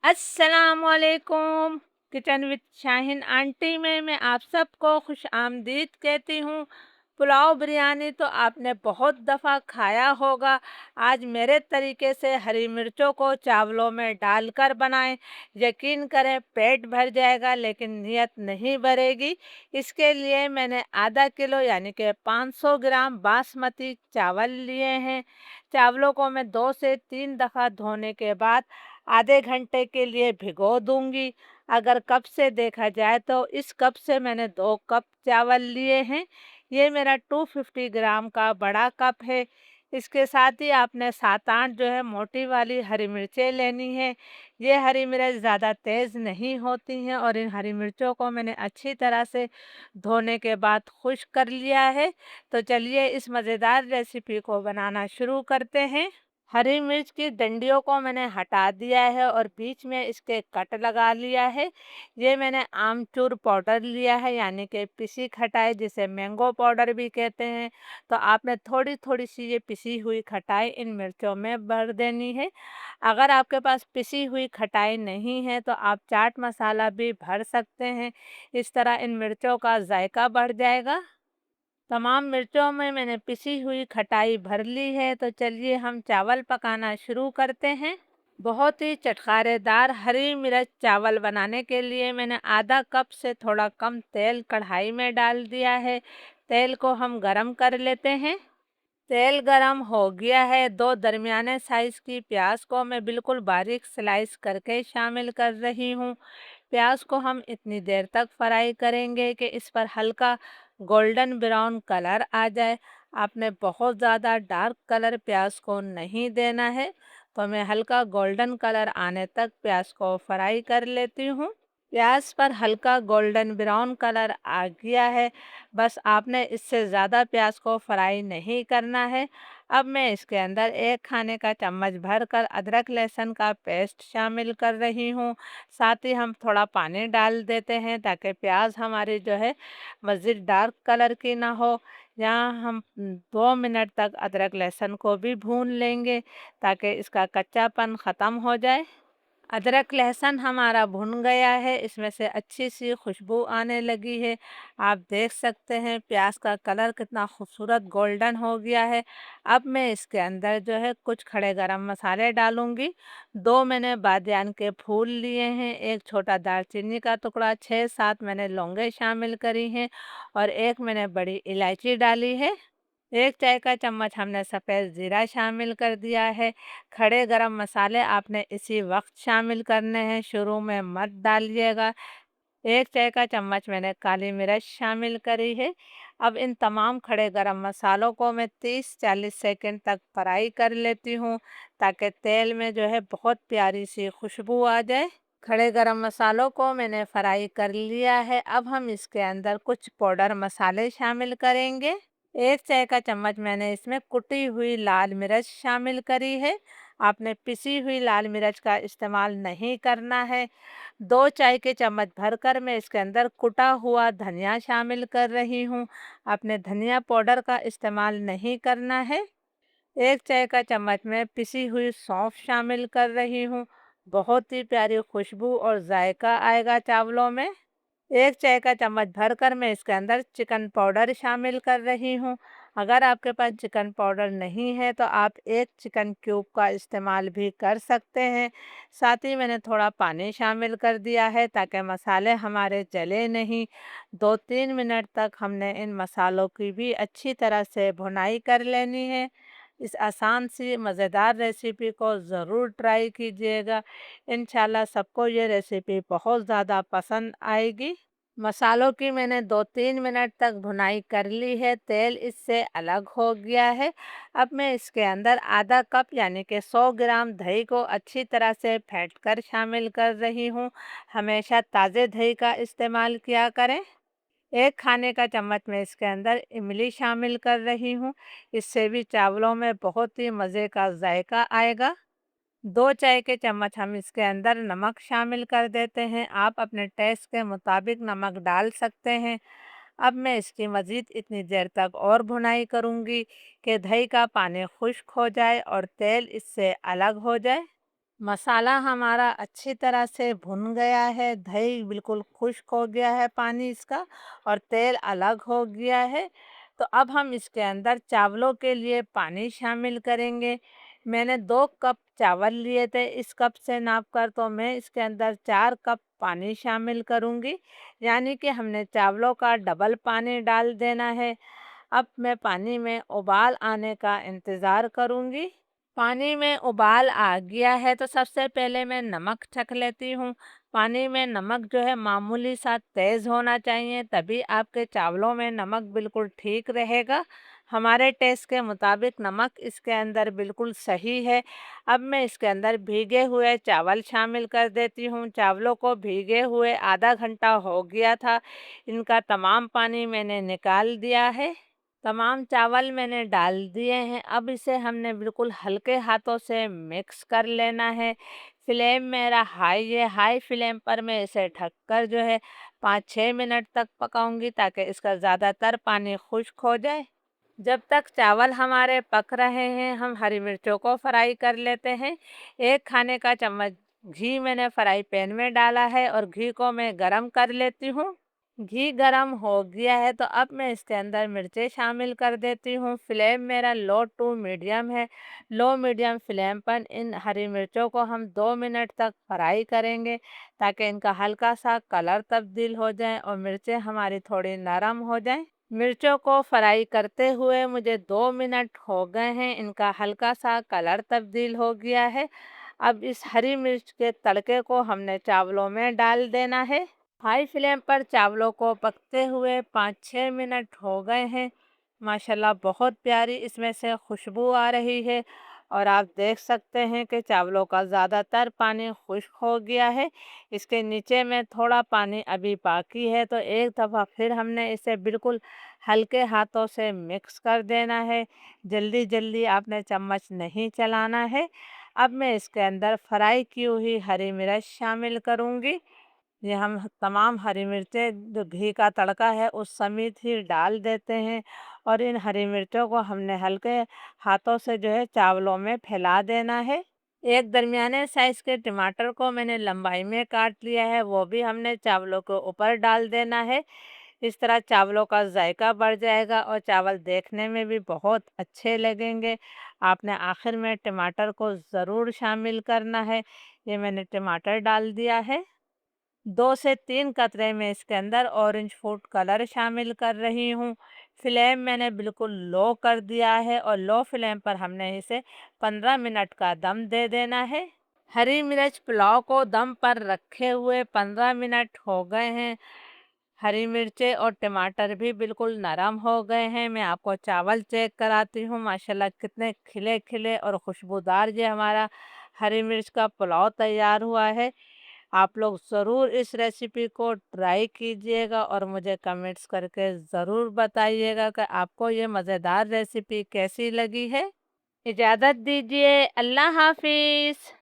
अस्सलामुअलैकुम। Kitchen with Shaheen aunty में मैं आप सबको खुश आमदीद कहती हूँ। पुलाव बिरयानी तो आपने बहुत दफ़ा खाया होगा। आज मेरे तरीके से हरी मिर्चों को चावलों में डालकर बनाएं। यकीन करें पेट भर जाएगा लेकिन नियत नहीं भरेगी। इसके लिए मैंने आधा किलो यानी कि 500 ग्राम बासमती चावल लिए हैं। चावलों को मैं 2 से 3 दफ़ा धोने के बाद आधे घंटे के लिए भिगो दूंगी। अगर कप से देखा जाए तो इस कप से मैंने 2 कप चावल लिए हैं। ये मेरा 250 ग्राम का बड़ा कप है। इसके साथ ही आपने 7-8 जो है मोटी वाली हरी मिर्चें लेनी है। ये हरी मिर्च ज़्यादा तेज़ नहीं होती हैं और इन हरी मिर्चों को मैंने अच्छी तरह से धोने के बाद खुश्क कर लिया है। तो चलिए इस मज़ेदार रेसिपी को बनाना शुरू करते हैं। हरी मिर्च की डंडियों को मैंने हटा दिया है और बीच में इसके कट लगा लिया है। ये मैंने आमचूर पाउडर लिया है यानी कि पिसी खटाई जिसे मैंगो पाउडर भी कहते हैं। तो आपने थोड़ी थोड़ी सी ये पिसी हुई खटाई इन मिर्चों में भर देनी है। अगर आपके पास पिसी हुई खटाई नहीं है तो आप चाट मसाला भी भर सकते हैं। इस तरह इन मिर्चों का जायका बढ़ जाएगा। तमाम मिर्चों में मैंने पिसी हुई खटाई भर ली है। तो चलिए हम चावल पकाना शुरू करते हैं। बहुत ही चटखारेदार हरी मिर्च चावल बनाने के लिए मैंने आधा कप से थोड़ा कम तेल कढ़ाई में डाल दिया है। तेल को हम गरम कर लेते हैं। तेल गरम हो गया है। 2 दरमियाने साइज की प्याज को मैं बिल्कुल बारीक स्लाइस करके शामिल कर रही हूँ। प्याज को हम इतनी देर तक फ्राई करेंगे कि इस पर हल्का गोल्डन ब्राउन कलर आ जाए। आपने बहुत ज़्यादा डार्क कलर प्याज को नहीं देना है। तो मैं हल्का गोल्डन कलर आने तक प्याज को फ्राई कर लेती हूँ। प्याज पर हल्का गोल्डन ब्राउन कलर आ गया है। बस आपने इससे ज़्यादा प्याज को फ्राई नहीं करना है। अब मैं इसके अंदर 1 खाने का चम्मच भरकर अदरक लहसुन का पेस्ट शामिल कर रही हूँ। साथ ही हम थोड़ा पानी डाल देते हैं ताकि प्याज हमारी जो है मज़ीद डार्क कलर की ना हो। यहाँ हम 2 मिनट तक अदरक लहसुन को भी भून लेंगे ताकि इसका कच्चापन ख़त्म हो जाए। अदरक लहसुन हमारा भुन गया है। इसमें से अच्छी सी खुशबू आने लगी है। आप देख सकते हैं प्याज का कलर कितना खूबसूरत गोल्डन हो गया है। अब मैं इसके अंदर जो है कुछ खड़े गरम मसाले डालूंगी। 2 मैंने बादियान के फूल लिए हैं, एक छोटा दालचीनी का टुकड़ा, 6-7 मैंने लौंगे शामिल करी हैं और एक मैंने बड़ी इलायची डाली है। 1 चाय का चम्मच हमने सफ़ेद ज़ीरा शामिल कर दिया है। खड़े गरम मसाले आपने इसी वक्त शामिल करने हैं, शुरू में मत डालिएगा। 1 चाय का चम्मच मैंने काली मिर्च शामिल करी है। अब इन तमाम खड़े गरम मसालों को मैं 30-40 सेकंड तक फ्राई कर लेती हूँ ताकि तेल में जो है बहुत प्यारी सी खुशबू आ जाए। खड़े गरम मसालों को मैंने फ्राई कर लिया है। अब हम इसके अंदर कुछ पाउडर मसाले शामिल करेंगे। 1 चाय का चम्मच मैंने इसमें कुटी हुई लाल मिर्च शामिल करी है। आपने पिसी हुई लाल मिर्च का इस्तेमाल नहीं करना है। 2 चाय के चम्मच भरकर मैं इसके अंदर कुटा हुआ धनिया शामिल कर रही हूँ। आपने धनिया पाउडर का इस्तेमाल नहीं करना है। 1 चाय का चम्मच में पिसी हुई सौंफ शामिल कर रही हूँ। बहुत ही प्यारी खुशबू और जायका आएगा चावलों में। 1 चाय का चम्मच भरकर मैं इसके अंदर चिकन पाउडर शामिल कर रही हूँ। अगर आपके पास चिकन पाउडर नहीं है तो आप एक चिकन क्यूब का इस्तेमाल भी कर सकते हैं। साथ ही मैंने थोड़ा पानी शामिल कर दिया है ताकि मसाले हमारे जले नहीं। 2-3 मिनट तक हमने इन मसालों की भी अच्छी तरह से भुनाई कर लेनी है। इस आसान सी मज़ेदार रेसिपी को ज़रूर ट्राई कीजिएगा। इंशाल्लाह सबको ये रेसिपी बहुत ज़्यादा पसंद आएगी। मसालों की मैंने 2-3 मिनट तक भुनाई कर ली है। तेल इससे अलग हो गया है। अब मैं इसके अंदर आधा कप यानी कि 100 ग्राम दही को अच्छी तरह से फेंट कर शामिल कर रही हूँ। हमेशा ताज़े दही का इस्तेमाल किया करें। 1 खाने का चम्मच मैं इसके अंदर इमली शामिल कर रही हूँ। इससे भी चावलों में बहुत ही मज़े का जायका आएगा। 2 चाय के चम्मच हम इसके अंदर नमक शामिल कर देते हैं। आप अपने टेस्ट के मुताबिक नमक डाल सकते हैं। अब मैं इसकी मज़ीद इतनी देर तक और भुनाई करूँगी कि दही का पानी खुश्क हो जाए और तेल इससे अलग हो जाए। मसाला हमारा अच्छी तरह से भुन गया है, दही बिल्कुल खुश्क हो गया है पानी इसका, और तेल अलग हो गया है। तो अब हम इसके अंदर चावलों के लिए पानी शामिल करेंगे। मैंने 2 कप चावल लिए थे, इस कप से नाप कर तो मैं इसके अंदर 4 कप पानी शामिल करूँगी, यानी कि हमने चावलों का डबल पानी डाल देना है। अब मैं पानी में उबाल आने का इंतज़ार करूँगी। पानी में उबाल आ गया है तो सबसे पहले मैं नमक चख लेती हूँ। पानी में नमक जो है मामूली सा तेज़ होना चाहिए, तभी आपके चावलों में नमक बिल्कुल ठीक रहेगा। हमारे टेस्ट के मुताबिक नमक इसके अंदर बिल्कुल सही है। अब मैं इसके अंदर भीगे हुए चावल शामिल कर देती हूँ। चावलों को भीगे हुए आधा घंटा हो गया था। इनका तमाम पानी मैंने निकाल दिया है। तमाम चावल मैंने डाल दिए हैं। अब इसे हमने बिल्कुल हल्के हाथों से मिक्स कर लेना है। फ्लेम मेरा हाई है, हाई फ्लेम पर मैं इसे ढककर जो है 5-6 मिनट तक पकाऊंगी, ताकि इसका ज़्यादातर पानी खुश्क हो जाए। जब तक चावल हमारे पक रहे हैं, हम हरी मिर्चों को फ्राई कर लेते हैं। 1 खाने का चम्मच घी मैंने फ्राई पैन में डाला है और घी को मैं गरम कर लेती हूँ। घी गरम हो गया है तो अब मैं इसके अंदर मिर्चें शामिल कर देती हूँ। फ्लेम मेरा लो टू मीडियम है। लो मीडियम फ्लेम पर इन हरी मिर्चों को हम 2 मिनट तक फ्राई करेंगे, ताकि इनका हल्का सा कलर तब्दील हो जाए और मिर्चें हमारी थोड़ी नरम हो जाएं। मिर्चों को फ्राई करते हुए मुझे 2 मिनट हो गए हैं, इनका हल्का सा कलर तब्दील हो गया है। अब इस हरी मिर्च के तड़के को हमने चावलों में डाल देना है। हाई फ्लेम पर चावलों को पकते हुए 5-6 मिनट हो गए हैं। माशाल्लाह बहुत प्यारी इसमें से खुशबू आ रही है, और आप देख सकते हैं कि चावलों का ज़्यादातर पानी खुश्क हो गया है। इसके नीचे में थोड़ा पानी अभी बाकी है, तो एक दफ़ा फिर हमने इसे बिल्कुल हल्के हाथों से मिक्स कर देना है। जल्दी जल्दी आपने चम्मच नहीं चलाना है। अब मैं इसके अंदर फ्राई की हुई हरी मिर्च शामिल करूँगी। ये हम तमाम हरी मिर्चें जो घी का तड़का है उस समेत ही डाल देते हैं, और इन हरी मिर्चों को हमने हल्के हाथों से जो है चावलों में फैला देना है। एक दरमियाने साइज़ के टमाटर को मैंने लंबाई में काट लिया है, वो भी हमने चावलों के ऊपर डाल देना है। इस तरह चावलों का जायका बढ़ जाएगा और चावल देखने में भी बहुत अच्छे लगेंगे। आपने आखिर में टमाटर को ज़रूर शामिल करना है। ये मैंने टमाटर डाल दिया है। 2 से 3 कतरे मैं इसके अंदर ऑरेंज फूड कलर शामिल कर रही हूँ। फ्लेम मैंने बिल्कुल लो कर दिया है, और लो फ्लेम पर हमने इसे 15 मिनट का दम दे देना है। हरी मिर्च पुलाव को दम पर रखे हुए 15 मिनट हो गए हैं। हरी मिर्चें और टमाटर भी बिल्कुल नरम हो गए हैं। मैं आपको चावल चेक कराती हूँ, माशाल्लाह कितने खिले खिले और खुशबूदार ये हमारा हरी मिर्च का पुलाव तैयार हुआ है। आप लोग ज़रूर इस रेसिपी को ट्राई कीजिएगा और मुझे कमेंट्स करके ज़रूर बताइएगा कि आपको ये मज़ेदार रेसिपी कैसी लगी है। इजाज़त दीजिए, अल्लाह हाफ़िज़।